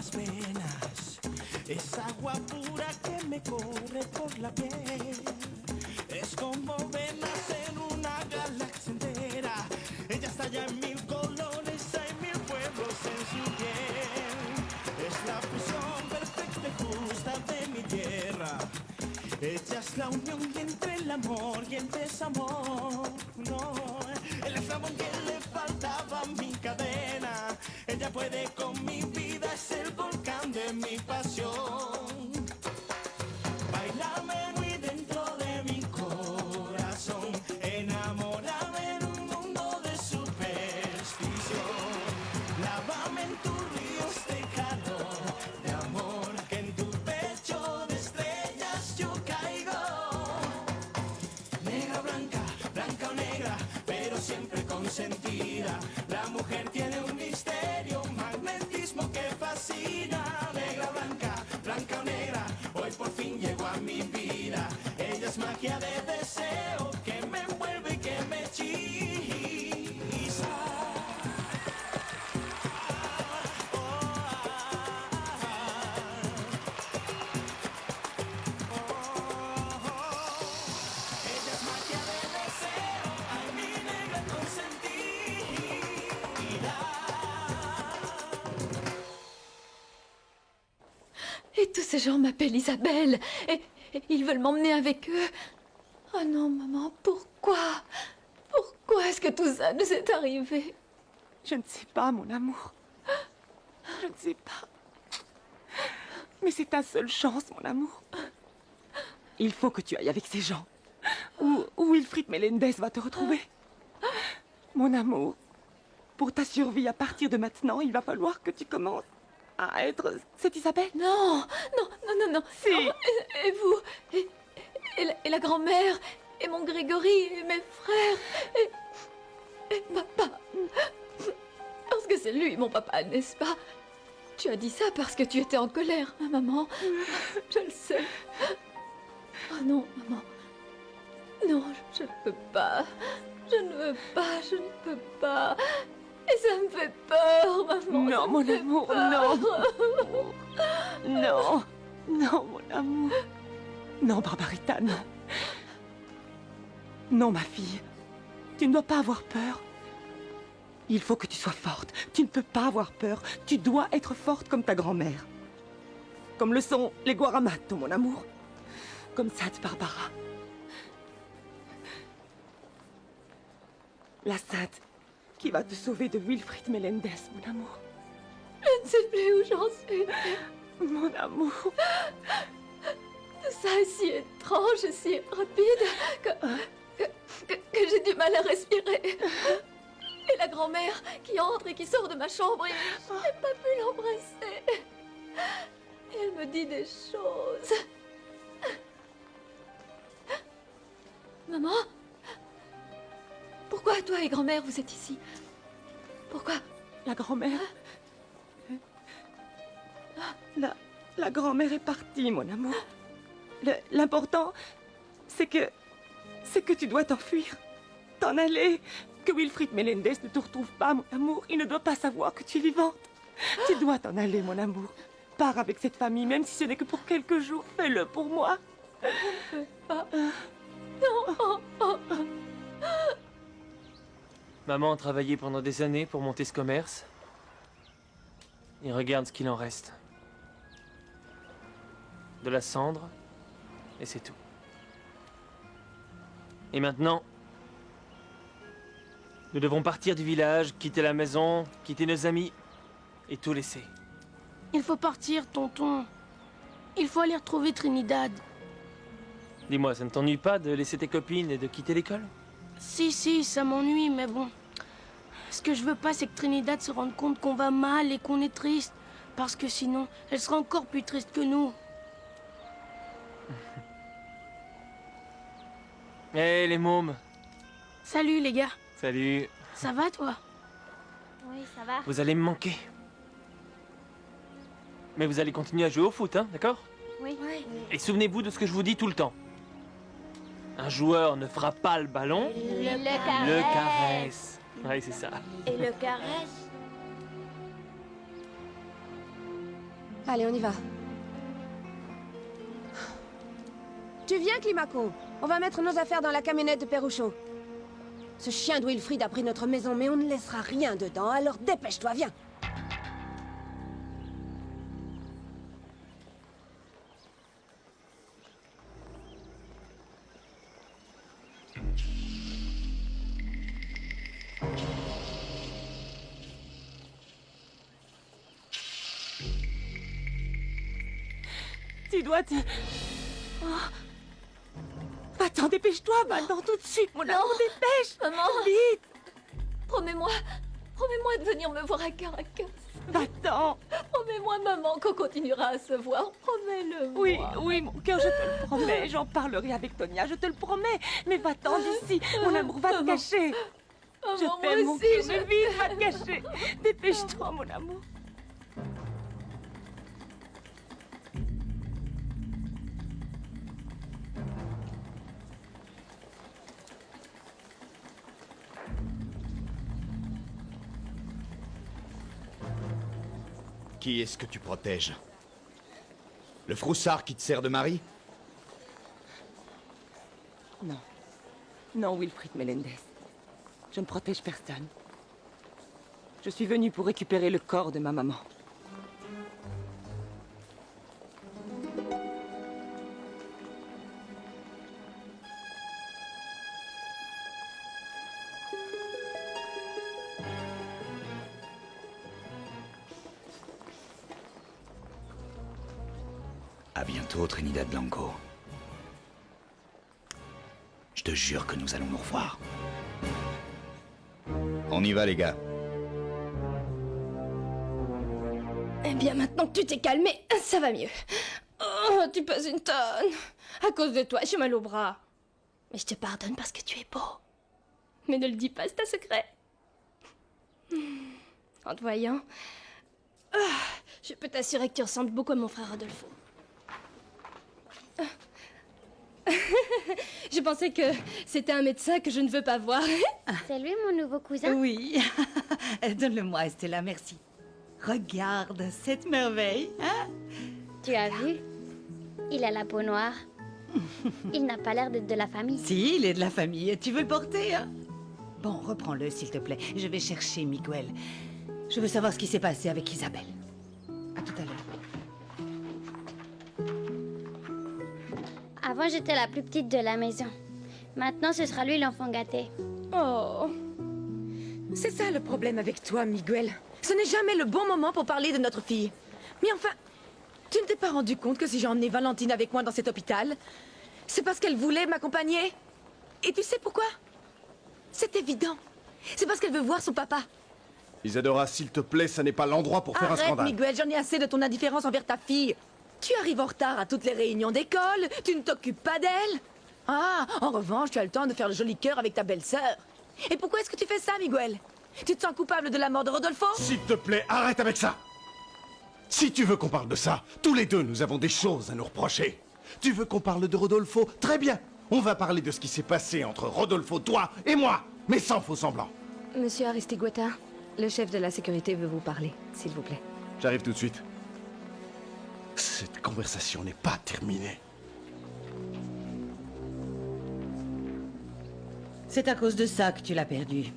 las venas, es agua pura que me corre por la piel. Es como venas en una galaxia entera. Ella está ya en 1000 colores, hay 1000 pueblos en su piel. Es la fusión perfecta y justa de mi tierra. Ella es la unión entre el amor y el desamor. No, el eslabón que le faltaba a mi cadena. Ella puede con mi vida, es el volcán de mi pasión. Bailame muy dentro de mi corazón, enamórame en un mundo de superstición. Lávame en tus ríos de calor, de amor, que en tu pecho de estrellas yo caigo. Negra, blanca, blanca o negra, pero siempre consentida. La mujer tiene un misterio, un magnetismo que fascina. Negra, blanca, blanca o negra, hoy por fin llegó a mi vida. Ella es magia de deseo que me envuelve y que me hechiza. Ella es magia de deseo, ay mi negra consentida. Et tous ces gens m'appellent Isabelle. Et ils veulent m'emmener avec eux. Oh non, maman, pourquoi? Pourquoi est-ce que tout ça nous est arrivé? Je ne sais pas, mon amour. Je ne sais pas. Mais c'est ta seule chance, mon amour. Il faut que tu ailles avec ces gens. Ou Wilfrid Melendez va te retrouver. Mon amour, pour ta survie à partir de maintenant, il va falloir que tu commences à être cette Isabelle. Non, non, non, non, non. Si. Non, et vous et la grand-mère et mon Grégory et mes frères et papa. Parce que c'est lui, mon papa, n'est-ce pas? Tu as dit ça parce que tu étais en colère, hein, maman. Je le sais. Oh non, maman. Non, je ne peux pas. Je ne veux pas, je ne peux pas. Et ça me fait peur, maman. Non, mon amour, non. Non, non, mon amour. Non, Barbarita, non. Non, ma fille. Tu ne dois pas avoir peur. Il faut que tu sois forte. Tu ne peux pas avoir peur. Tu dois être forte comme ta grand-mère. Comme le sont les Guaramato, mon amour. Comme Sad Barbara. La Sad qui va te sauver de Wilfrid Melendez, mon amour. Je ne sais plus où j'en suis. Mon amour. Tout ça est si étrange et si rapide que j'ai du mal à respirer. Et la grand-mère qui entre et qui sort de ma chambre et je n'ai pas pu l'embrasser. Et elle me dit des choses. Maman? Pourquoi toi et grand-mère vous êtes ici? Pourquoi? La grand-mère... La grand-mère est partie, mon amour. L'important, c'est que tu dois t'enfuir. T'en aller. Que Wilfrid Melendez ne te retrouve pas, mon amour. Il ne doit pas savoir que tu es vivante. Tu dois t'en aller, mon amour. Pars avec cette famille, même si ce n'est que pour quelques jours. Fais-le pour moi. Je ne peux pas. Non. Maman a travaillé pendant des années pour monter ce commerce. Et regarde ce qu'il en reste. De la cendre, et c'est tout. Et maintenant, nous devons partir du village, quitter la maison, quitter nos amis, et tout laisser. Il faut partir, tonton. Il faut aller retrouver Trinidad. Dis-moi, ça ne t'ennuie pas de laisser tes copines et de quitter l'école? Si, ça m'ennuie, mais bon. Ce que je veux pas, c'est que Trinidad se rende compte qu'on va mal et qu'on est triste. Parce que sinon, elle sera encore plus triste que nous. Hé, les mômes! Salut, les gars. Salut! Ça va, toi? Oui, ça va. Vous allez me manquer. Mais vous allez continuer à jouer au foot, hein, d'accord? Oui. Et souvenez-vous de ce que je vous dis tout le temps. Un joueur ne frappe pas le ballon, le caresse. Oui, c'est ça. Et le caresse. Allez, on y va. Tu viens, Climaco? On va mettre nos affaires dans la camionnette de Perruchot. Ce chien de Wilfried a pris notre maison, mais on ne laissera rien dedans, alors dépêche-toi, viens. Tu dois te... Oh. Attends, dépêche-toi, maintenant, tout de suite, mon amour, dépêche. Maman, Vite. promets-moi de venir me voir à Caracas. Va-t'en. Promets-moi, maman, qu'on continuera à se voir. Promets-le-moi. Oui, oui, mon cœur, je te le promets. J'en parlerai avec Tonia, je te le promets. Mais va-t'en d'ici, mon amour, va te Maman. cacher. Maman, Je moi t'aime, mon aussi, cœur, je mais vite, va te cacher. Dépêche-toi, mon amour. Qui est-ce que tu protèges? Le froussard qui te sert de mari? Non. Non, Wilfried Melendez. Je ne protège personne. Je suis venue pour récupérer le corps de ma maman. À bientôt, Trinidad Blanco. Je te jure que nous allons nous revoir. On y va, les gars. Eh bien, maintenant que tu t'es calmé, ça va mieux. Oh, tu pèses une tonne. À cause de toi, j'ai mal au bras. Mais je te pardonne parce que tu es beau. Mais ne le dis pas, c'est un secret. En te voyant, je peux t'assurer que tu ressembles beaucoup à mon frère Rodolfo. Je pensais que c'était un médecin que je ne veux pas voir. C'est lui mon nouveau cousin? Oui. Donne-le-moi, Estella, merci. Regarde cette merveille, hein? Tu as vu? Il a la peau noire. Il n'a pas l'air d'être de la famille. Si, il est de la famille. Tu veux le porter, hein? Bon, reprends-le, s'il te plaît. Je vais chercher Miguel. Je veux savoir ce qui s'est passé avec Isabelle. À tout à l'heure. Avant, j'étais la plus petite de la maison. Maintenant, ce sera lui l'enfant gâté. Oh. C'est ça le problème avec toi, Miguel. Ce n'est jamais le bon moment pour parler de notre fille. Mais enfin, tu ne t'es pas rendu compte que si j'ai emmené Valentine avec moi dans cet hôpital, c'est parce qu'elle voulait m'accompagner? Et tu sais pourquoi? C'est évident. C'est parce qu'elle veut voir son papa. Isadora, s'il te plaît, ça n'est pas l'endroit pour faire un Arrête, scandale. Miguel, j'en ai assez de ton indifférence envers ta fille. Tu arrives en retard à toutes les réunions d'école, tu ne t'occupes pas d'elle. Ah, en revanche, tu as le temps de faire le joli cœur avec ta belle-sœur. Et pourquoi est-ce que tu fais ça, Miguel? Tu te sens coupable de la mort de Rodolfo? S'il te plaît, arrête avec ça. Si tu veux qu'on parle de ça, tous les deux, nous avons des choses à nous reprocher. Tu veux qu'on parle de Rodolfo? Très bien. On va parler de ce qui s'est passé entre Rodolfo, toi et moi, mais sans faux semblant. Monsieur Aristigueta, le chef de la sécurité veut vous parler, s'il vous plaît. J'arrive tout de suite. Cette conversation n'est pas terminée. C'est à cause de ça que tu l'as perdu.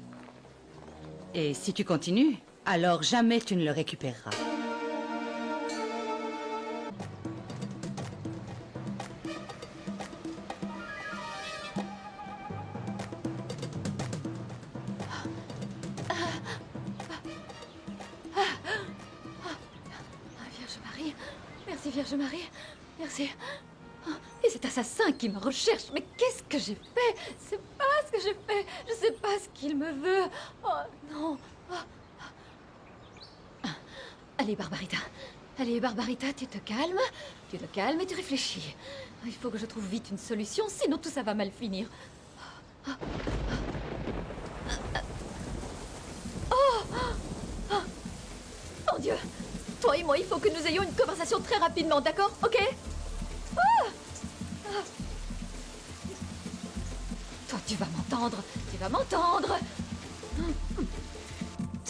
Et si tu continues, alors jamais tu ne le récupéreras. Vierge Marie, merci Vierge Marie, merci. Et cet assassin qui me recherche, mais qu'est-ce que j'ai fait? Je sais pas ce que j'ai fait, je sais pas ce qu'il me veut. Oh non. Allez Barbarita, tu te calmes et tu réfléchis. Il faut que je trouve vite une solution, sinon tout ça va mal finir. Mon Dieu! Toi et moi, il faut que nous ayons une conversation très rapidement, d'accord? Ok? Toi, tu vas m'entendre!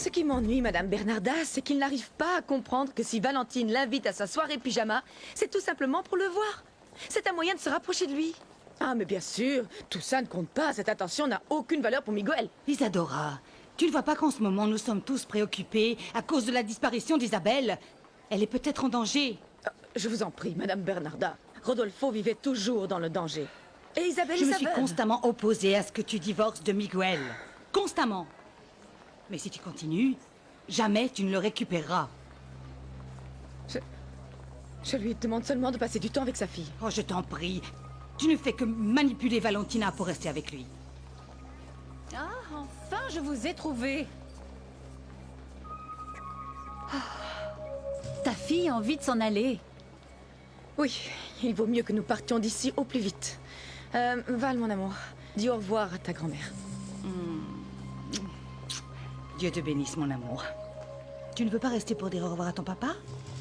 Ce qui m'ennuie, Madame Bernarda, c'est qu'il n'arrive pas à comprendre que si Valentine l'invite à sa soirée pyjama, c'est tout simplement pour le voir. C'est un moyen de se rapprocher de lui. Ah, mais bien sûr, tout ça ne compte pas. Cette attention n'a aucune valeur pour Miguel. Isadora, tu ne vois pas qu'en ce moment, nous sommes tous préoccupés à cause de la disparition d'Isabelle? Elle est peut-être en danger. Je vous en prie, Madame Bernarda. Rodolfo vivait toujours dans le danger. Et Isabelle Je me savait. suis constamment opposée à ce que tu divorces de Miguel. Constamment. Mais si tu continues, jamais tu ne le récupéreras. Je lui demande seulement de passer du temps avec sa fille. Oh, je t'en prie. Tu ne fais que manipuler Valentina pour rester avec lui. Ah, enfin, je vous ai trouvé. Ta fille a envie de s'en aller. Oui, il vaut mieux que nous partions d'ici au plus vite. Val, mon amour, dis au revoir à ta grand-mère. Dieu te bénisse, mon amour. Tu ne veux pas rester pour dire au revoir à ton papa?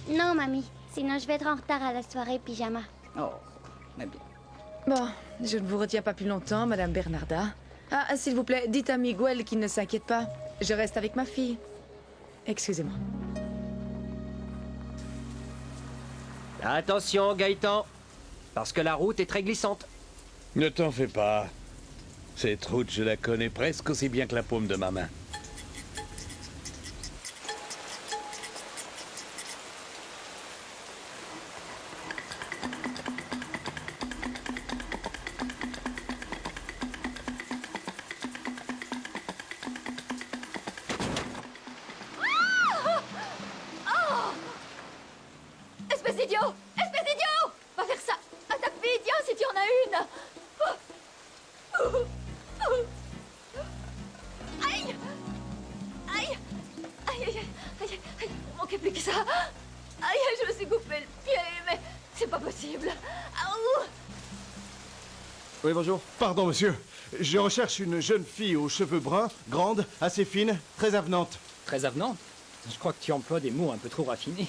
Non, mamie. Sinon, je vais être en retard à la soirée pyjama. Oh, mais bien. Bon, je ne vous retiens pas plus longtemps, Madame Bernarda. Ah, s'il vous plaît, dites à Miguel qu'il ne s'inquiète pas. Je reste avec ma fille. Excusez-moi. Attention, Gaëtan, parce que la route est très glissante. Ne t'en fais pas. Cette route, je la connais presque aussi bien que la paume de ma main. Espèce d'idiot! Espèce d'idiot! Va faire ça à ta fille, tiens, si tu en as une! Aïe! Aïe! Aïe, aïe, aïe, aïe, il manquait plus que ça! Aïe, je me suis coupé le pied, mais c'est pas possible! Aouh! Oui, bonjour. Pardon, monsieur. Je recherche une jeune fille aux cheveux bruns, grande, assez fine, très avenante. Très avenante? Je crois que tu emploies des mots un peu trop raffinés.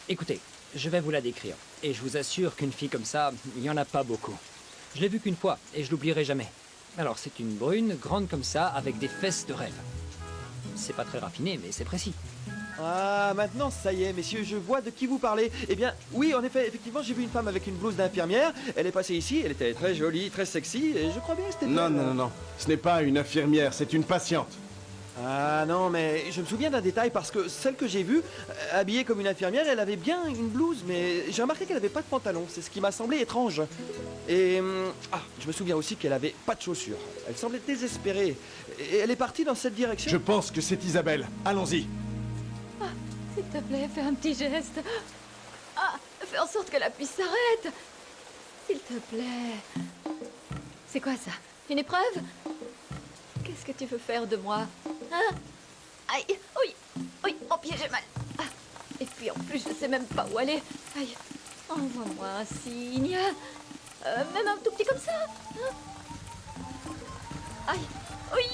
Écoutez, je vais vous la décrire. Et je vous assure qu'une fille comme ça, il n'y en a pas beaucoup. Je l'ai vue qu'une fois, et je l'oublierai jamais. Alors, c'est une brune, grande comme ça, avec des fesses de rêve. C'est pas très raffiné, mais c'est précis. Ah, maintenant, ça y est, messieurs, je vois de qui vous parlez. Eh bien, oui, en effet, effectivement, j'ai vu une femme avec une blouse d'infirmière. Elle est passée ici, elle était très jolie, très sexy, et je crois bien que c'était... Non, non, non, non. Ce n'est pas une infirmière, c'est une patiente. Ah non, mais je me souviens d'un détail parce que celle que j'ai vue, habillée comme une infirmière, elle avait bien une blouse, mais j'ai remarqué qu'elle n'avait pas de pantalon. C'est ce qui m'a semblé étrange. Et je me souviens aussi qu'elle avait pas de chaussures. Elle semblait désespérée. Et elle est partie dans cette direction. Je pense que c'est Isabelle. Allons-y. Ah, s'il te plaît, fais un petit geste. Ah, fais en sorte que la puisse s'arrête. S'il te plaît. C'est quoi ça? Une épreuve? Qu'est-ce que tu veux faire de moi? Hein? Aïe, oui, oui, au pied j'ai mal. Ah, et puis en plus, je sais même pas où aller. Aïe, envoie-moi un signe. Même un tout petit comme ça. Hein? Aïe, oui.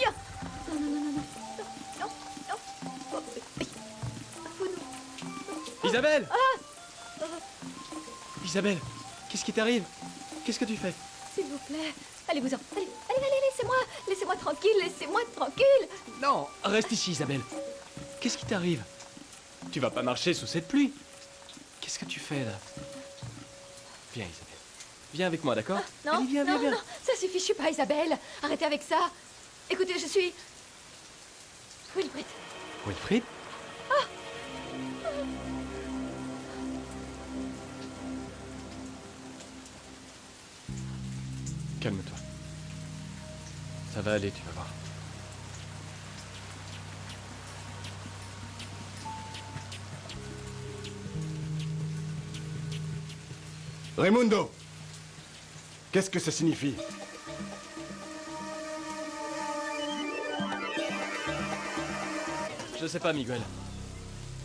Non, non, non, non, non, non, non. Oh, oui. Oh, non. Isabelle! Ah! Isabelle, qu'est-ce qui t'arrive? Qu'est-ce que tu fais? S'il vous plaît, allez-vous-en. Allez, allez, allez, laissez-moi. Laissez-moi tranquille, laissez-moi tranquille. Non, reste ici, Isabelle. Qu'est-ce qui t'arrive? Tu vas pas marcher sous cette pluie. Qu'est-ce que tu fais, là? Viens, Isabelle. Viens avec moi, d'accord? Non, Allez, viens, non, viens, viens. non, ça suffit, je suis pas Isabelle. Arrêtez avec ça. Écoutez, je suis... Wilfrid. Wilfrid? Calme-toi. Ça va aller, tu vas voir. Raimundo! Qu'est-ce que ça signifie? Je sais pas, Miguel.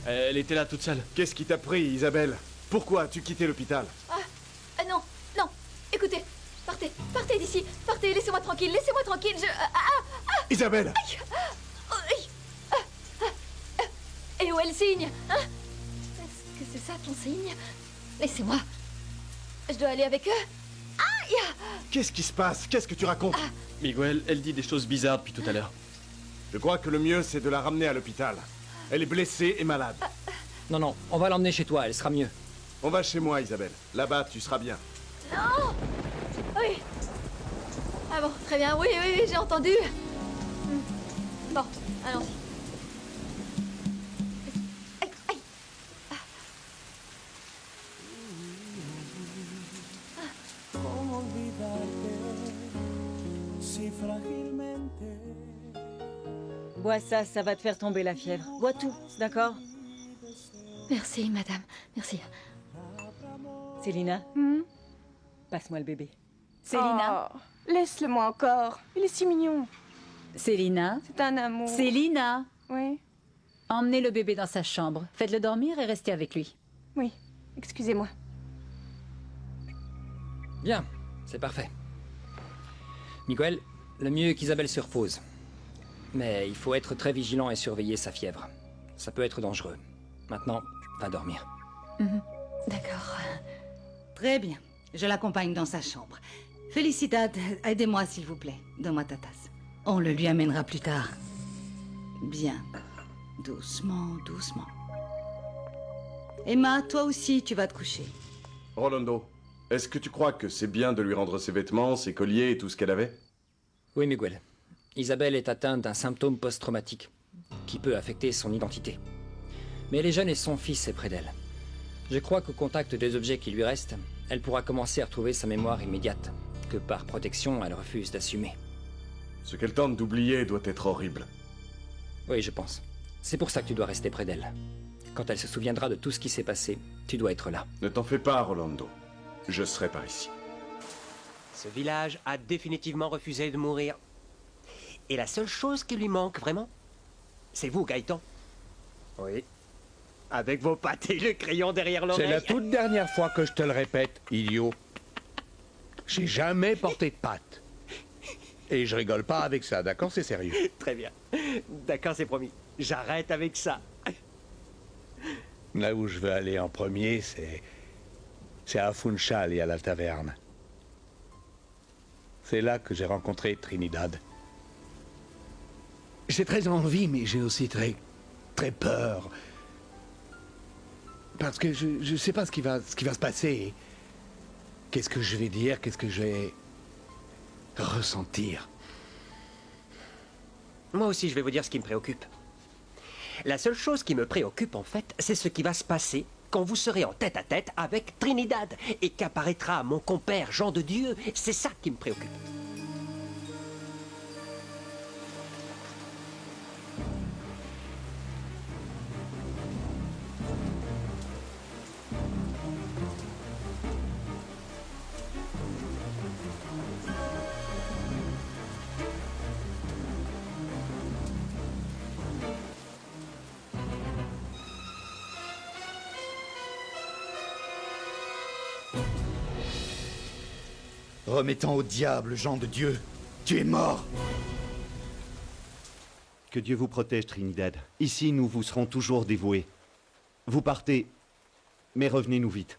Elle était là toute seule. Qu'est-ce qui t'a pris, Isabelle? Pourquoi as-tu quitté l'hôpital? Non, non. Écoutez, partez, partez d'ici. Partez, laissez-moi tranquille, laissez-moi tranquille. Isabelle! Aïe. Oh, aïe. Et où est le signe, hein? Est-ce que c'est ça ton signe? Laissez-moi. Je dois aller avec eux. Aïe! Qu'est-ce qui se passe? Qu'est-ce que tu racontes? Miguel, elle dit des choses bizarres depuis tout à l'heure. Je crois que le mieux, c'est de la ramener à l'hôpital. Elle est blessée et malade. Non, non, on va l'emmener chez toi, elle sera mieux. On va chez moi, Isabelle. Là-bas, tu seras bien. Non. Oui. Ah bon, très bien. Oui, oui, oui, j'ai entendu. Bon, allons-y. Aïe, aïe. ¿Cómo olvidarte si frágilmente? Bois ça, ça va te faire tomber la fièvre. Bois tout, d'accord? Merci, madame. Merci. Célina, passe-moi le bébé. Célina. Laisse-le-moi encore. Il est si mignon. Célina. C'est un amour. Célina. Oui. Emmenez le bébé dans sa chambre. Faites-le dormir et restez avec lui. Oui. Excusez-moi. Bien, c'est parfait. Miguel, le mieux est qu'Isabelle se repose. Mais il faut être très vigilant et surveiller sa fièvre. Ça peut être dangereux. Maintenant, va dormir. D'accord. Très bien. Je l'accompagne dans sa chambre. Felicidad, aidez-moi s'il vous plaît. Donne-moi ta tasse. On le lui amènera plus tard. Bien. Doucement, doucement. Emma, toi aussi, tu vas te coucher. Rolando, est-ce que tu crois que c'est bien de lui rendre ses vêtements, ses colliers et tout ce qu'elle avait? Oui, Miguel. Isabelle est atteinte d'un symptôme post-traumatique qui peut affecter son identité. Mais elle est jeune et son fils est près d'elle. Je crois qu'au contact des objets qui lui restent, elle pourra commencer à retrouver sa mémoire immédiate, que par protection, elle refuse d'assumer. Ce qu'elle tente d'oublier doit être horrible. Oui, je pense. C'est pour ça que tu dois rester près d'elle. Quand elle se souviendra de tout ce qui s'est passé, tu dois être là. Ne t'en fais pas, Rolando. Je serai par ici. Ce village a définitivement refusé de mourir. Et la seule chose qui lui manque vraiment, c'est vous, Gaëtan. Oui. Avec vos pattes et le crayon derrière l'oreille. C'est la toute dernière fois que je te le répète, idiot. J'ai jamais porté de pattes. Et je rigole pas avec ça, d'accord? C'est sérieux. Très bien. D'accord, c'est promis. J'arrête avec ça. Là où je veux aller en premier, c'est à Funchal et à la taverne. C'est là que j'ai rencontré Trinidad. J'ai très envie, mais j'ai aussi très peur. Parce que je sais pas ce qui va se passer. Qu'est-ce que je vais dire? Qu'est-ce que je vais ressentir? Moi aussi, je vais vous dire ce qui me préoccupe. La seule chose qui me préoccupe, en fait, c'est ce qui va se passer quand vous serez en tête-à-tête avec Trinidad et qu'apparaîtra mon compère Jean de Dieu. C'est ça qui me préoccupe. Remettant au diable, Jean de Dieu. Tu es mort. Que Dieu vous protège, Trinidad. Ici, nous vous serons toujours dévoués. Vous partez, mais revenez-nous vite.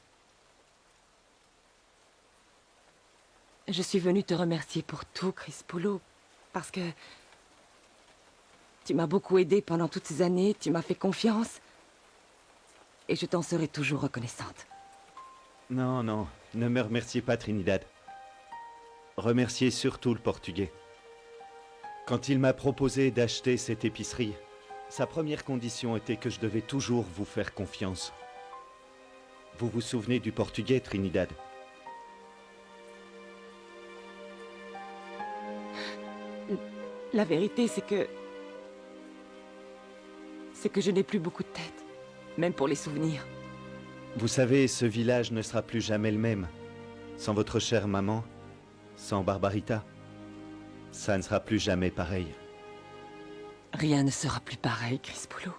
Je suis venue te remercier pour tout, Crispolo, parce que tu m'as beaucoup aidé pendant toutes ces années, tu m'as fait confiance, et je t'en serai toujours reconnaissante. Non, non, ne me remerciez pas, Trinidad. Remerciez surtout le Portugais. Quand il m'a proposé d'acheter cette épicerie, sa première condition était que je devais toujours vous faire confiance. Vous vous souvenez du Portugais, Trinidad? La vérité, c'est que je n'ai plus beaucoup de tête, même pour les souvenirs. Vous savez, ce village ne sera plus jamais le même. Sans votre chère maman, sans Barbarita, ça ne sera plus jamais pareil. Rien ne sera plus pareil, Crispolo.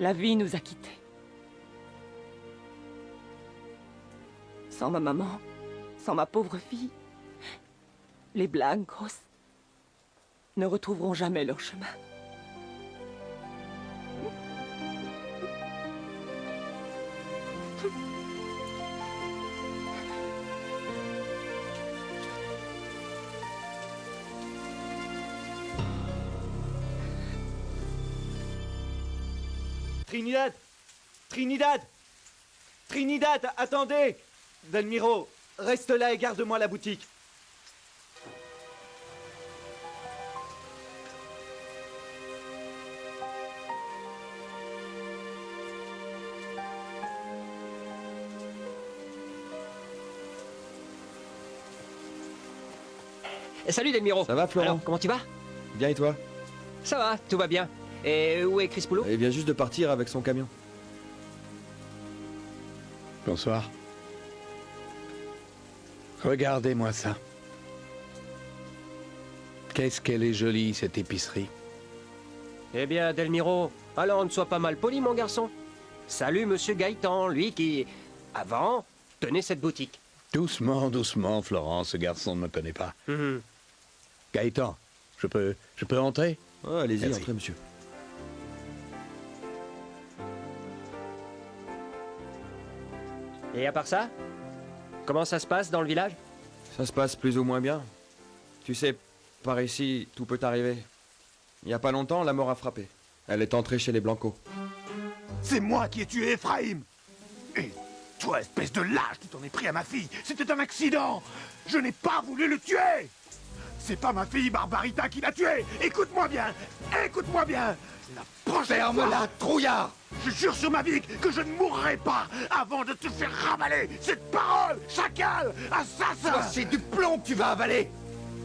La vie nous a quittés. Sans ma maman, sans ma pauvre fille, les Blancos ne retrouveront jamais leur chemin. Trinidad! Trinidad! Trinidad, attendez! Delmiro, reste là et garde-moi la boutique. Salut Delmiro. Ça va, Florent? Alors, comment tu vas? Bien et toi? Ça va, tout va bien. Et où est Chris Poulot? Il vient juste de partir avec son camion. Bonsoir. Regardez-moi ça. Qu'est-ce qu'elle est jolie, cette épicerie. Eh bien, Delmiro, alors ne sois pas mal poli, mon garçon. Salut Monsieur Gaëtan, lui qui, avant, tenait cette boutique. Doucement, doucement, Florent, ce garçon ne me connaît pas. Gaëtan, je peux entrer? Allez-y, Merci. entrez, monsieur. Et à part ça, comment ça se passe dans le village? Ça se passe plus ou moins bien. Tu sais, par ici, tout peut arriver. Il n'y a pas longtemps, la mort a frappé. Elle est entrée chez les Blanco. C'est moi qui ai tué Ephraim. Et toi, espèce de lâche, tu t'en es pris à ma fille. C'était un accident. Je n'ai pas voulu le tuer. C'est pas ma fille Barbarita qui l'a tué. Écoute-moi bien. Écoute-moi bien. La prochaine fois... Ferme-la, trouillard! Je jure sur ma vie que je ne mourrai pas avant de te faire ravaler cette parole, chacal, assassin. C'est du plomb que tu vas avaler!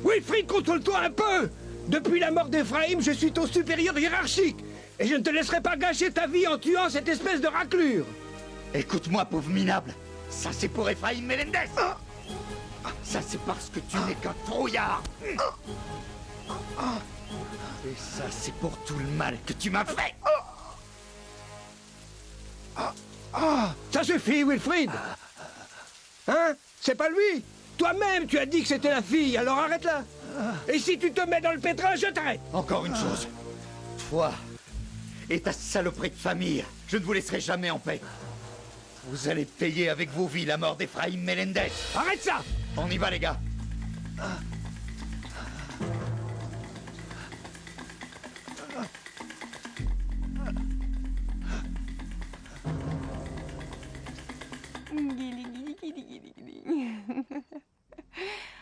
Wilfried, contrôle-toi un peu! Depuis la mort d'Ephraim, je suis ton supérieur hiérarchique. Et je ne te laisserai pas gâcher ta vie en tuant cette espèce de raclure. Écoute-moi, pauvre minable. Ça, c'est pour Ephraim Melendez. Ça, c'est parce que tu n'es qu'un trouillard. Et ça, c'est pour tout le mal que tu m'as fait. Ça suffit, Wilfried. Hein? C'est pas lui. Toi-même, tu as dit que c'était la fille, alors arrête-la. Et si tu te mets dans le pétrin, je t'arrête. Encore une chose. Toi et ta saloperie de famille, je ne vous laisserai jamais en paix. Vous allez payer avec vos vies la mort d'Ephraim Melendez. Arrête ça! On y va, les gars.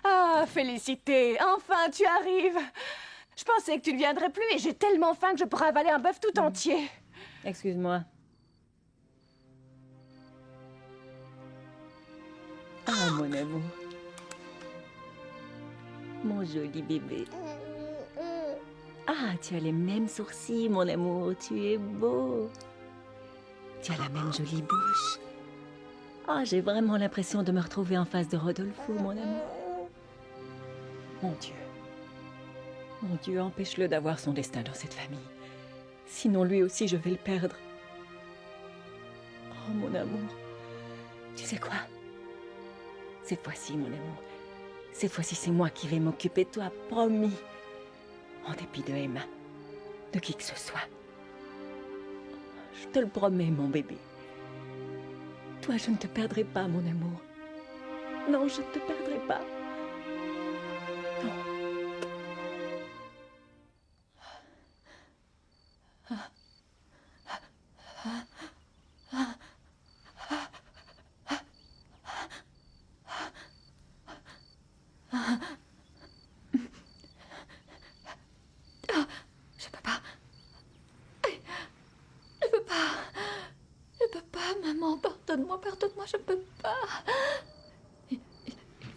Ah, Félicité, enfin tu arrives. Je pensais que tu ne viendrais plus et j'ai tellement faim que je pourrais avaler un bœuf tout entier. Excuse-moi. Ah, mon amour. Mon joli bébé. Ah, tu as les mêmes sourcils, mon amour. Tu es beau. Tu as la même jolie bouche. Ah, j'ai vraiment l'impression de me retrouver en face de Rodolfo, mon amour. Mon Dieu, empêche-le d'avoir son destin dans cette famille. Sinon, lui aussi, je vais le perdre. Oh, mon amour. Tu sais quoi? Cette fois-ci, mon amour, cette fois-ci, c'est moi qui vais m'occuper de toi, promis. En dépit de Emma, de qui que ce soit. Je te le promets, mon bébé. Toi, je ne te perdrai pas, mon amour. Non, je ne te perdrai pas. Non. Je peux pas. Je peux pas. Je peux pas, maman. Pardonne-moi, pardonne-moi, je peux pas. Il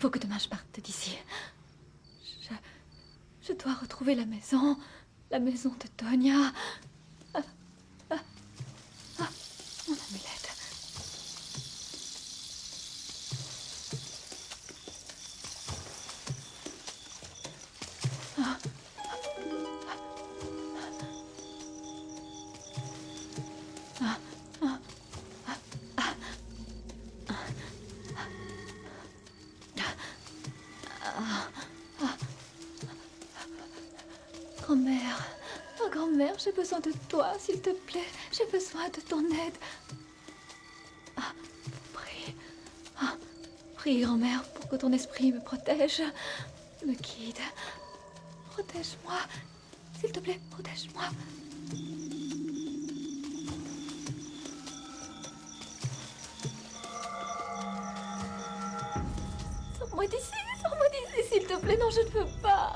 faut que demain je parte d'ici. Je dois retrouver la maison de Tonia. Mon amulette. Grand-mère, oh grand-mère, j'ai besoin de toi, s'il te plaît. J'ai besoin de ton aide. Prie. Prie, grand-mère, pour que ton esprit me protège, me guide. Protège-moi. S'il te plaît, protège-moi. Sors-moi d'ici, s'il te plaît. Non, je ne peux pas.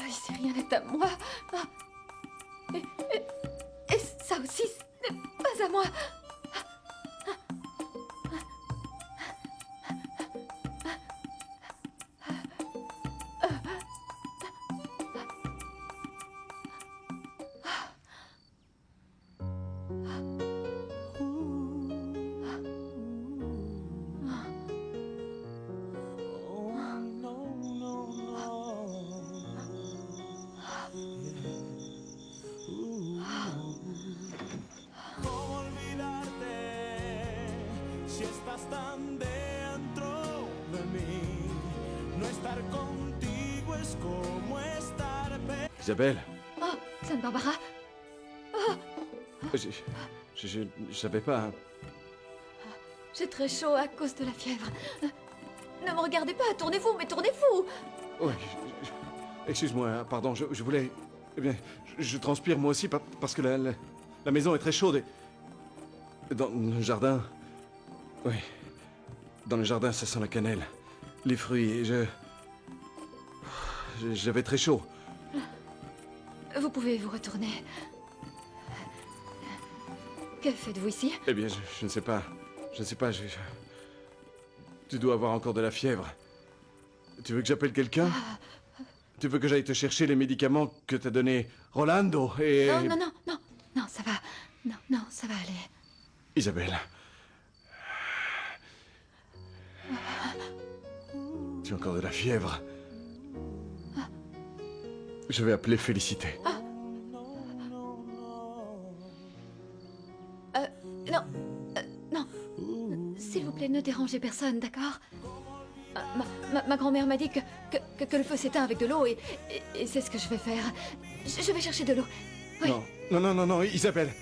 Ici, rien n'est à moi. Et ça aussi, ce n'est pas à moi. ¿Cómo olvidarte si estás tan dentro de mí? No estar contigo es como estar Isabelle, Oh, Sainte Barbara. Oh, je savais pas. j'ai très chaud à cause de la fièvre. Ne me regardez pas, tournez-vous, mais tournez-vous. Ouais, excuse-moi, pardon, je voulais... Eh bien, je transpire moi aussi parce que la maison est très chaude et... Dans le jardin... Oui. Dans le jardin, ça sent la cannelle. Les fruits et j'avais très chaud. Vous pouvez vous retourner. Que faites-vous ici? Eh bien, je ne sais pas. Je ne sais pas, Tu dois avoir encore de la fièvre. Tu veux que j'appelle quelqu'un? Tu veux que j'aille te chercher les médicaments que t'as donné Rolando et... Non, ça va. Non, ça va aller. Isabelle. Tu as encore de la fièvre. Je vais appeler Félicité. Non. S'il vous plaît, ne dérangez personne, d'accord? Ma grand-mère m'a dit que le feu s'éteint avec de l'eau et c'est ce que je vais faire. Je vais chercher de l'eau. Oui. Non, Isabelle.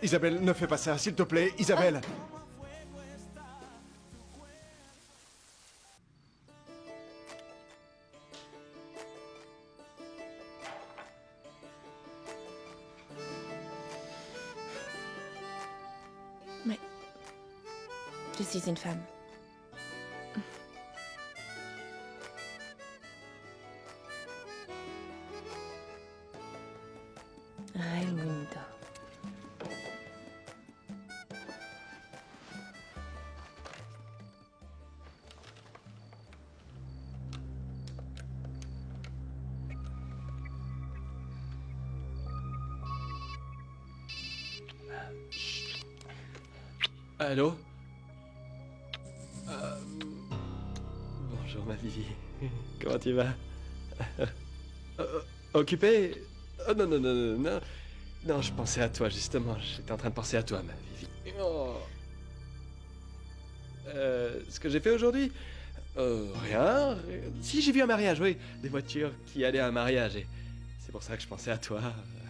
Isabelle, ne fais pas ça, s'il te plaît, Isabelle. Mais je suis une femme. Raimundo. Allô? Bonjour ma Vivi. Comment tu vas? Occupé? Oh non. Non, je pensais à toi justement. J'étais en train de penser à toi ma Vivi. Oh. Ce que j'ai fait aujourd'hui? Rien. Si, j'ai vu un mariage, oui. Des voitures qui allaient à un mariage et c'est pour ça que je pensais à toi,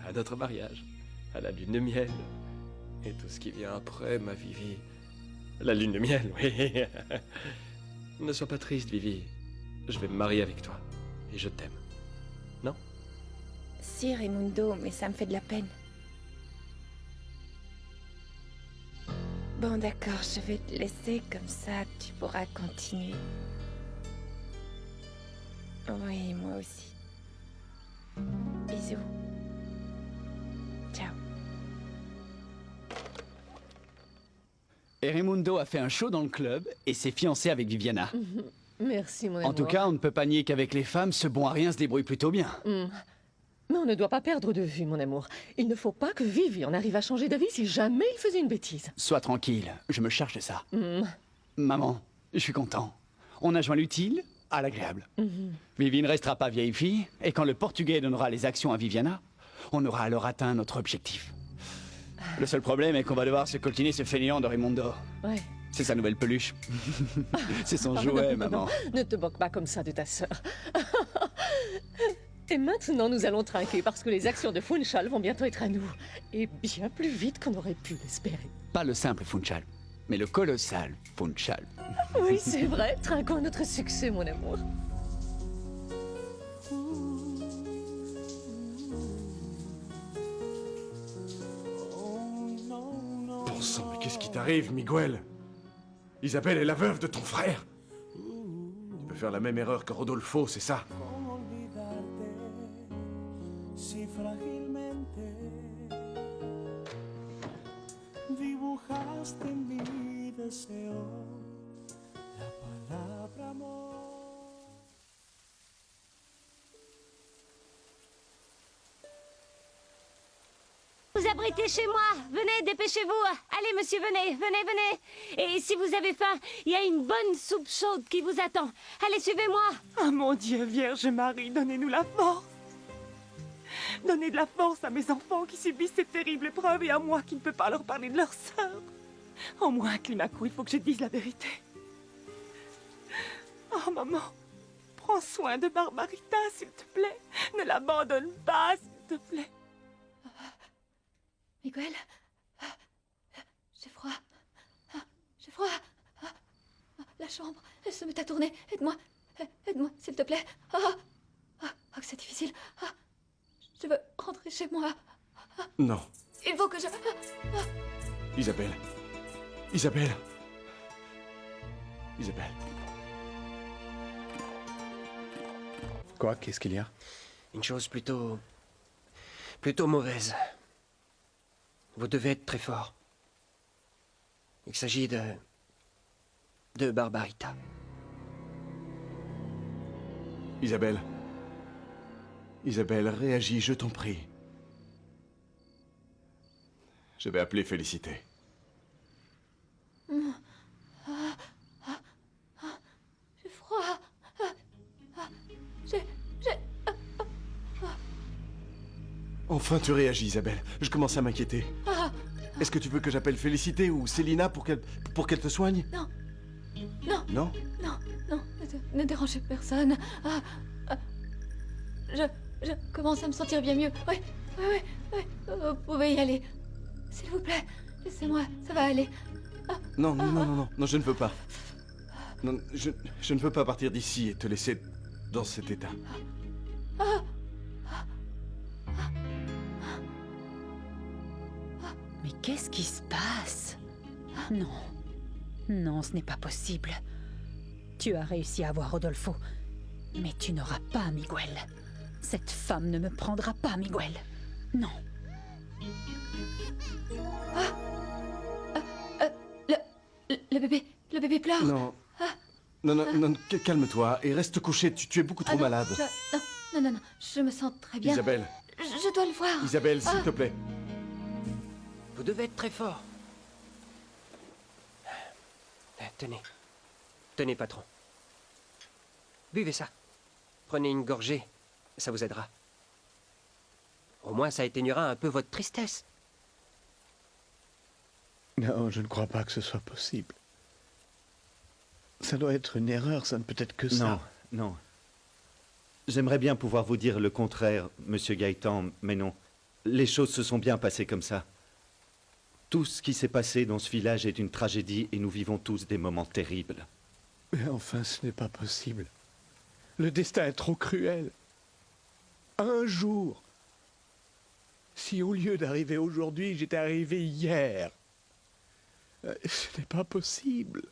à notre mariage, à la lune de miel. Et tout ce qui vient après, ma Vivi. La lune de miel, oui. Ne sois pas triste, Vivi. Je vais me marier avec toi. Et je t'aime. Non? Si, Raimundo, mais ça me fait de la peine. Bon, d'accord, je vais te laisser, comme ça tu pourras continuer. Oui, moi aussi. Bisous. Ciao. Et Raimundo a fait un show dans le club et s'est fiancé avec Viviana. Merci, mon amour. En tout cas, on ne peut pas nier qu'avec les femmes, ce bon à rien se débrouille plutôt bien. Mais on ne doit pas perdre de vue, mon amour. Il ne faut pas que Vivi en arrive à changer d'avis si jamais il faisait une bêtise. Sois tranquille, je me charge de ça. Hmm. Maman, je suis content. On a joint l'utile à l'agréable. Mhm. Vivi ne restera pas vieille fille, et quand le Portugais donnera les actions à Viviana, on aura alors atteint notre objectif. Le seul problème est qu'on va devoir se coltiner ce fainéant de Raimundo. Ouais. C'est sa nouvelle peluche. C'est son Ah, jouet, non, maman. non, ne te moque pas comme ça de ta sœur. Et maintenant, nous allons trinquer parce que les actions de Funchal vont bientôt être à nous. Et bien plus vite qu'on aurait pu l'espérer. Pas le simple Funchal, mais le colossal Funchal. Oui, c'est vrai. Trinquons à notre succès, mon amour. Bon sang, mais qu'est-ce qui t'arrive, Miguel? Isabelle est la veuve de ton frère. Tu peux faire la même erreur que Rodolfo, c'est ça? ¿Cómo olvidarte si frágilmente dibujaste en mi deseo la palabra amor? Vous abritez chez moi. Venez, dépêchez-vous. Allez, monsieur, venez, venez, venez. Et si vous avez faim, il y a une bonne soupe chaude qui vous attend. Allez, suivez-moi. Ah mon Dieu, Vierge Marie, donnez-nous la force. Donnez de la force à mes enfants qui subissent cette terrible épreuve et à moi qui ne peux pas leur parler de leur sœur. Au moins, Climaco, il faut que je dise la vérité. Oh, maman, prends soin de Barbarita, s'il te plaît. Ne l'abandonne pas, s'il te plaît. Miguel, j'ai froid. J'ai froid. La chambre, elle se met à tourner. Aide-moi. Aide-moi, s'il te plaît. Que c'est difficile. Je veux rentrer chez moi. Non. Il faut que je... Isabelle. Isabelle. Isabelle. Quoi? Qu'est-ce qu'il y a? Une chose plutôt mauvaise. Vous devez être très fort. Il s'agit de Barbarita. Isabelle. Isabelle, réagis, je t'en prie. Je vais appeler Félicité. J'ai froid. J'ai... Enfin, tu réagis, Isabelle. Je commence à m'inquiéter. Est-ce que tu veux que j'appelle Félicité ou Célina pour qu'elle te soigne? Non. Non. Non? Non, non, ne dérangez personne. Je commence à me sentir bien mieux. Oui. Vous pouvez y aller. S'il vous plaît, laissez-moi, ça va aller. Non, je ne veux pas. Non, je ne veux pas partir d'ici et te laisser dans cet état. Mais qu'est-ce qui se passe? Non. Non, ce n'est pas possible. Tu as réussi à avoir Rodolfo. Mais tu n'auras pas Miguel. Cette femme ne me prendra pas, Miguel. Non. Le bébé pleure. Non. Non, calme-toi et reste couché, tu es beaucoup trop malade. Non, je me sens très bien. Isabelle. Je dois le voir. Isabelle, s'il te plaît. Vous devez être très fort. Tenez. Tenez, patron. Buvez ça. Prenez une gorgée. Ça vous aidera. Au moins, ça éteignera un peu votre tristesse. Non, je ne crois pas que ce soit possible. Ça doit être une erreur, ça ne peut être que ça. Non. J'aimerais bien pouvoir vous dire le contraire, Monsieur Gaëtan, mais non. Les choses se sont bien passées comme ça. Tout ce qui s'est passé dans ce village est une tragédie et nous vivons tous des moments terribles. Mais enfin, ce n'est pas possible. Le destin est trop cruel. Un jour. Si au lieu d'arriver aujourd'hui, j'étais arrivé hier. Ce n'est pas possible.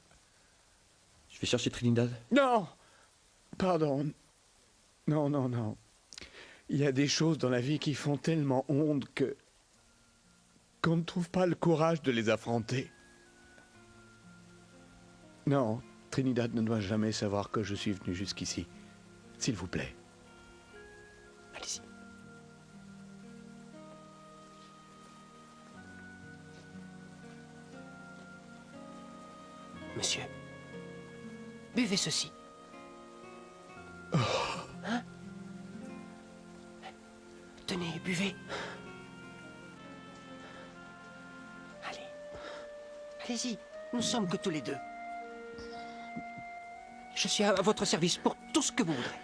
Je vais chercher Trinidad. Non! Pardon. Non. Il y a des choses dans la vie qui font tellement honte qu'on ne trouve pas le courage de les affronter. Non, Trinidad ne doit jamais savoir que je suis venu jusqu'ici. S'il vous plaît. Allez-y. monsieur. Buvez ceci. Hein? Tenez, buvez. Allez. Allez-y, nous sommes que tous les deux. Je suis à votre service pour tout ce que vous voudrez.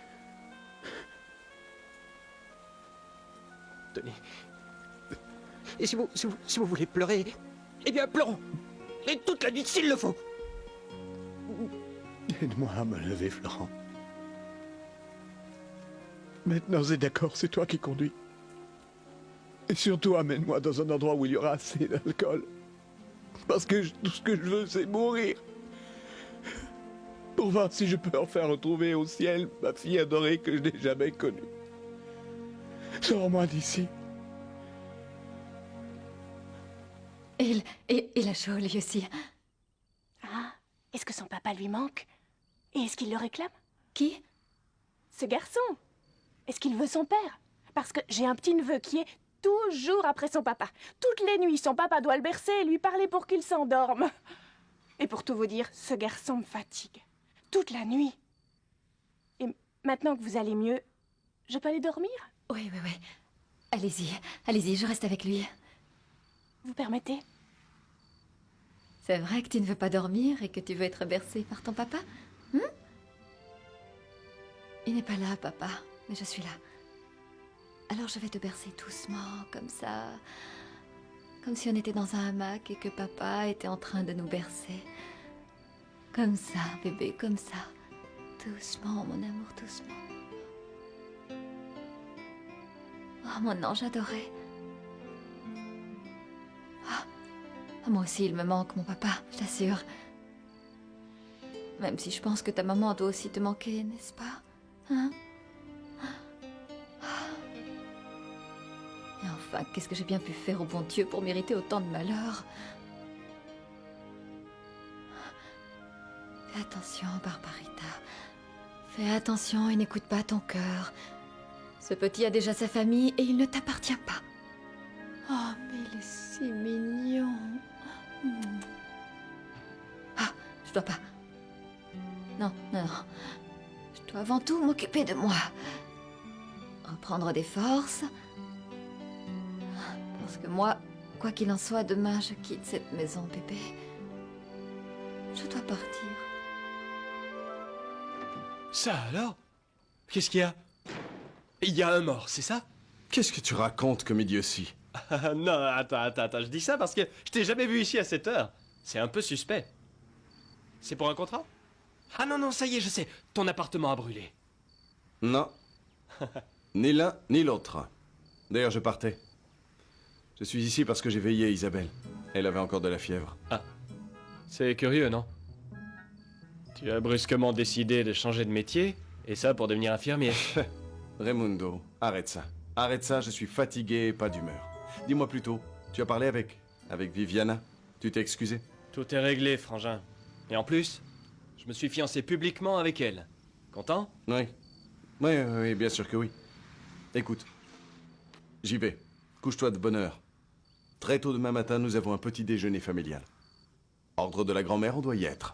Tenez. Et si vous voulez pleurer, eh bien pleurons. Et toute la nuit s'il le faut. Aide-moi à me lever, Florent. Maintenant, c'est d'accord, c'est toi qui conduis. Et surtout, amène-moi dans un endroit où il y aura assez d'alcool. Parce que tout ce que je veux, c'est mourir. Pour voir si je peux enfin retrouver au ciel ma fille adorée que je n'ai jamais connue. Sors-moi d'ici. Il a chaud, lui aussi. Ah, est-ce que son papa lui manque? Et est-ce qu'il le réclame? Qui? Ce garçon. Est-ce qu'il veut son père? Parce que j'ai un petit-neveu qui est toujours après son papa. Toutes les nuits, son papa doit le bercer et lui parler pour qu'il s'endorme. Et pour tout vous dire, ce garçon me fatigue. Toute la nuit. Et maintenant que vous allez mieux, je peux aller dormir? Oui. Allez-y, je reste avec lui. Vous permettez? C'est vrai que tu ne veux pas dormir et que tu veux être bercé par ton papa? Il n'est pas là, papa, mais je suis là. Alors je vais te bercer doucement, comme ça. Comme si on était dans un hamac et que papa était en train de nous bercer. Comme ça, bébé, comme ça. Doucement, mon amour, doucement. Oh, mon ange adoré. Moi aussi, il me manque, mon papa, je t'assure. Même si je pense que ta maman doit aussi te manquer, n'est-ce pas? Hein? Et enfin, qu'est-ce que j'ai bien pu faire au bon Dieu pour mériter autant de malheur? Fais attention, Barbarita. Fais attention et n'écoute pas ton cœur. Ce petit a déjà sa famille et il ne t'appartient pas. Oh, mais il est si mignon. Ah, je dois pas. Non. Je dois avant tout m'occuper de moi. Reprendre des forces. Parce que moi, quoi qu'il en soit, demain je quitte cette maison, bébé. Je dois partir. Ça alors? Qu'est-ce qu'il y a? Il y a un mort, c'est ça? Qu'est-ce que tu racontes comme idiotie? Non, attends, je dis ça parce que je t'ai jamais vu ici à cette heure. C'est un peu suspect. C'est pour un contrat? Ah non, ça y est, je sais. Ton appartement a brûlé. Non. Ni l'un, ni l'autre. D'ailleurs, je partais. Je suis ici parce que j'ai veillé à Isabelle. Elle avait encore de la fièvre. Ah. C'est curieux, non? Tu as brusquement décidé de changer de métier, et ça pour devenir infirmier. Raimundo, arrête ça. Arrête ça, je suis fatigué et pas d'humeur. Dis-moi plutôt, tu as parlé avec Viviana? Tu t'es excusé? Tout est réglé, frangin. Et en plus, je me suis fiancé publiquement avec elle. Content? Oui, bien sûr que oui. Écoute, j'y vais. Couche-toi de bonne heure. Très tôt demain matin, nous avons un petit déjeuner familial. Ordre de la grand-mère, on doit y être.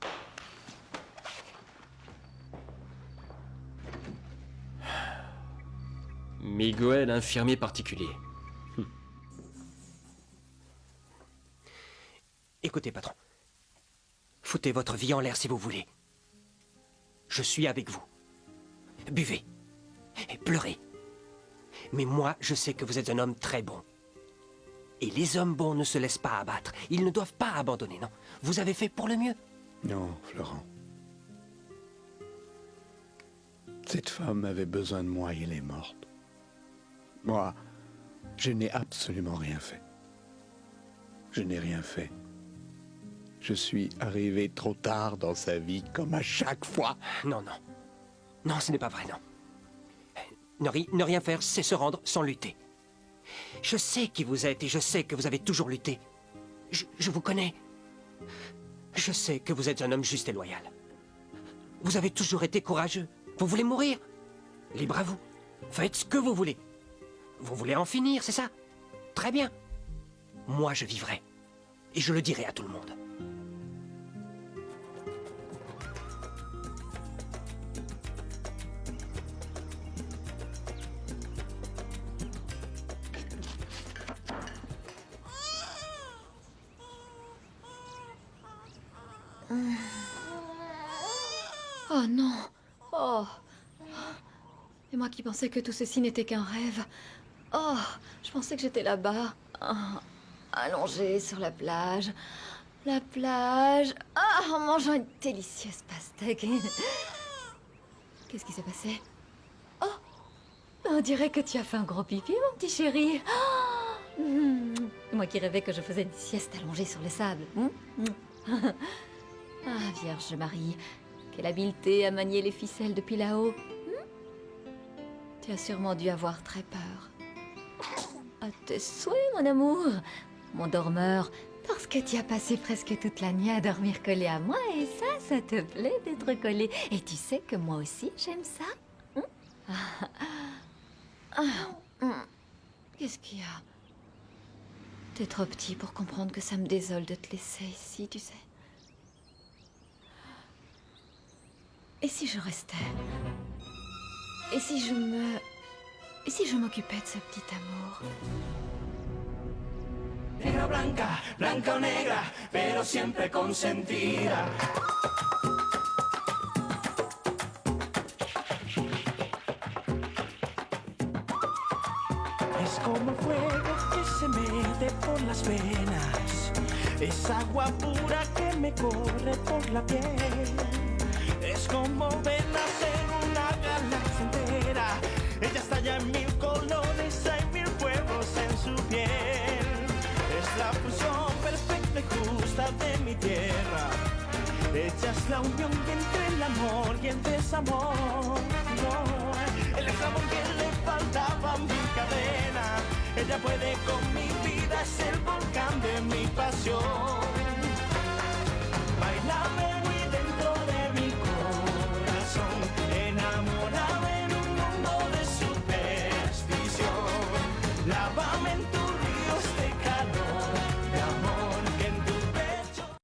Miguel, infirmier particulier. Écoutez, patron. Foutez votre vie en l'air si vous voulez. Je suis avec vous. Buvez. Et pleurez. Mais moi, je sais que vous êtes un homme très bon. Et les hommes bons ne se laissent pas abattre. Ils ne doivent pas abandonner, non. Vous avez fait pour le mieux. Non, Florent. Cette femme avait besoin de moi et elle est morte. Moi, je n'ai absolument rien fait. Je n'ai rien fait. Je suis arrivé trop tard dans sa vie, comme à chaque fois. Non, ce n'est pas vrai, non. Ne rien faire, c'est se rendre sans lutter. Je sais qui vous êtes et je sais que vous avez toujours lutté. Je vous connais. Je sais que vous êtes un homme juste et loyal. Vous avez toujours été courageux. Vous voulez mourir? Libre à vous. Faites ce que vous voulez. Vous voulez en finir, c'est ça? Très bien. Moi, je vivrai. Et je le dirai à tout le monde. Oh non. Oh. Et moi qui pensais que tout ceci n'était qu'un rêve. Oh, je pensais que j'étais là-bas. Oh, allongée sur la plage. La plage. Ah, en mangeant une délicieuse pastèque. Qu'est-ce qui s'est passé? Oh, on dirait que tu as fait un gros pipi, mon petit chéri. Oh, moi qui rêvais que je faisais une sieste allongée sur le sable. Ah, Vierge Marie, quelle habileté à manier les ficelles depuis là-haut. Tu as sûrement dû avoir très peur. À tes souhaits, mon amour, mon dormeur, parce que tu as passé presque toute la nuit à dormir collé à moi, et ça te plaît d'être collé. Et tu sais que moi aussi, j'aime ça. Qu'est-ce qu'il y a? T'es trop petit pour comprendre que ça me désole de te laisser ici, tu sais. Et si je restais? Et si je m'occupais de ce petit amour? Negra blanca, blanca o negra, pero siempre consentida. Es como fuego que se mete por las venas, es agua pura que me corre por la piel. Es como ver nacer una galaxia entera. Ella estalla en mil colores, hay mil fuegos en su piel. Es la fusión perfecta y justa de mi tierra. Ella es la unión entre el amor y el desamor. No, el eslabón que le faltaba mi cadena. Ella puede con mi vida, es el volcán de mi pasión.